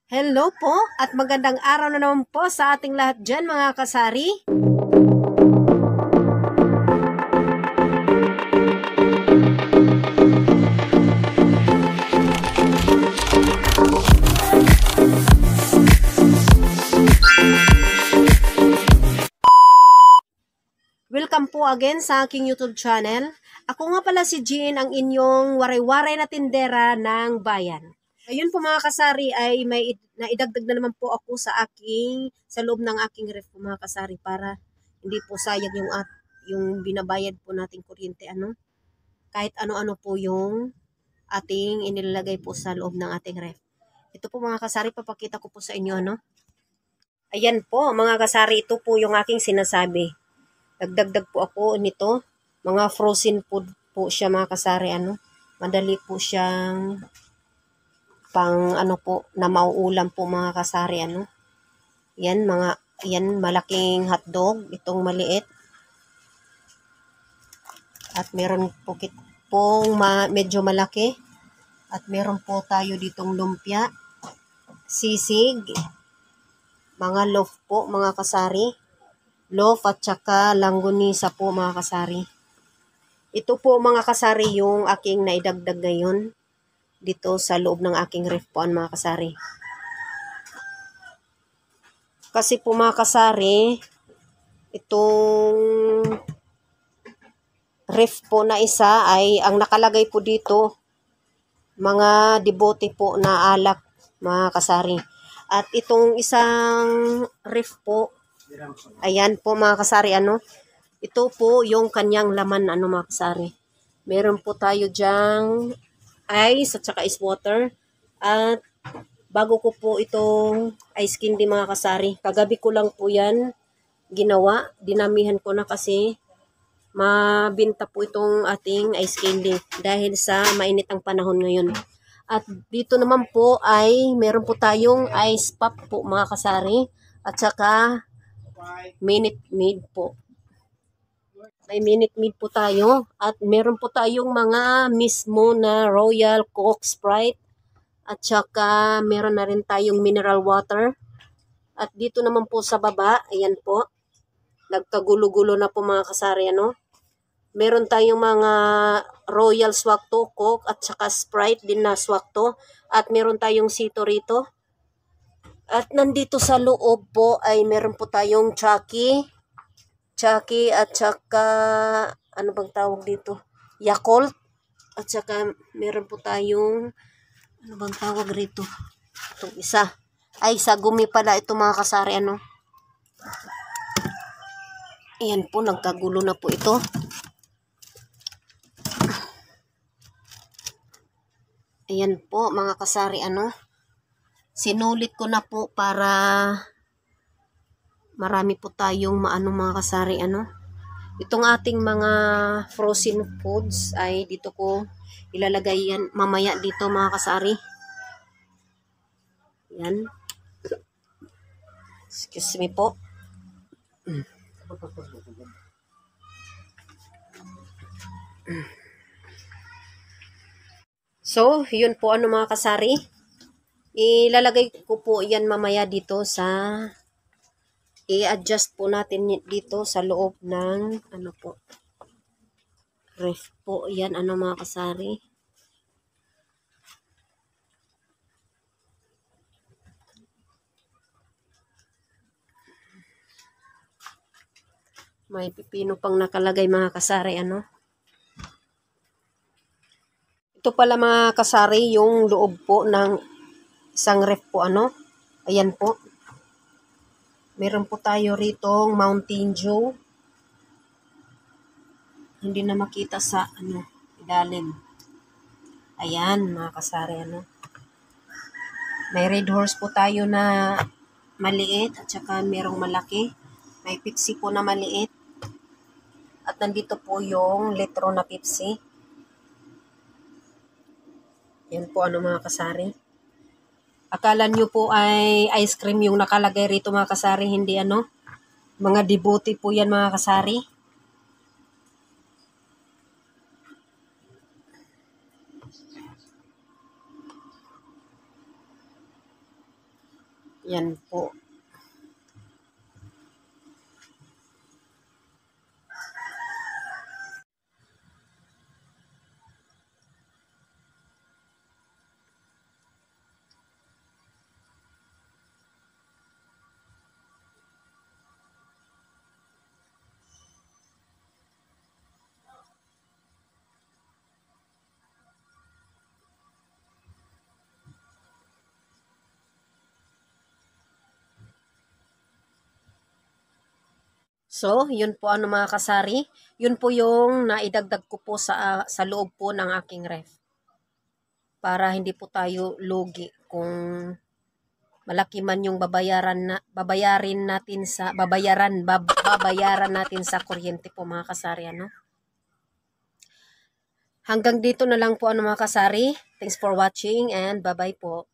Hello po at magandang araw na naman po sa ating lahat dyan mga kasari. Welcome po again sa aking YouTube channel. Ako nga pala si Jean, ang inyong waray-waray na tindera ng bayan. Ayun po mga kasari ay may naidagdag na naman po ako sa loob ng aking ref po mga kasari para hindi po sayang yung binabayad po nating kuryente kahit ano-ano po yung ating inilalagay po sa loob ng ating ref. Ito po mga kasari, papakita ko po sa inyo Ayan po mga kasari, ito po yung aking sinasabi. Nagdagdag po ako nito. Mga frozen food po siya mga kasari Madali po siyang pang na mauulam po mga kasari Yan malaking hotdog, itong maliit. At meron po pong medyo malaki. At meron po tayo ditong lumpia, sisig, mga loaf po mga kasari. Loaf at saka langgonisa po mga kasari. Ito po mga kasari yung aking naidagdag ngayon dito sa loob ng aking ref po mga kasari. Kasi po mga kasari, itong ref po na isa ay ang nakalagay po dito mga debote po na alak mga kasari. At itong isang ref po, ayan po mga kasari ito po yung kanyang laman mga kasari. Meron po tayo dyang ice at saka ice water. At bago ko po itong ice candy mga kasari, kagabi ko lang po yan ginawa. Dinamihan ko na kasi mabinta po itong ating ice candy dahil sa mainit ang panahon ngayon. At dito naman po ay meron po tayong ice pop po mga kasari at saka Minute Maid po. May Minute Maid po tayo at meron po tayong mga mismo na Royal Coke Sprite at saka meron na rin tayong mineral water. At dito naman po sa baba, ayan po, nagkagulo-gulo na po mga kasari Meron tayong mga Royal Swakto, Coke at saka Sprite din na Swakto at meron tayong Sito rito. At nandito sa loob po ay meron po tayong Chucky at saka ano bang tawag dito? Yakult. At saka meron po tayong ano bang tawag rito? Itong isa. Ay, sa gumi pala ito mga kasari Ayan po, nagkagulo na po ito. Ayan po mga kasari sinulit ko na po para marami po tayong mga kasari Itong ating mga frozen foods ay dito ko ilalagay yan mamaya dito mga kasari. Yan. Excuse me po. So, yun po mga kasari. Ilalagay ko po yan mamaya dito i-adjust po natin dito sa loob ng po ref po yan mga kasari. May pipino pang nakalagay mga kasari Ito pala mga kasari yung loob po ng isang ref po Ayan po. Meron po tayo rito Mountain Dew. Hindi na makita sa ilalim. Ayan mga kasari May Red Horse po tayo na maliit at saka merong malaki. May Pepsi po na maliit. At nandito po yung litro na Pepsi. Yan po mga kasari. Akala nyo po ay ice cream yung nakalagay rito mga kasari, hindi mga debote po yan mga kasari. Yan po. So, yun po ano mga kasari. Yun po yung naidagdag ko po sa loob po ng aking ref. Para hindi po tayo lugi kung malaki man yung babayaran natin sa kuryente po mga kasari, ano. Hanggang dito na lang po ano mga kasari. Thanks for watching and bye-bye po.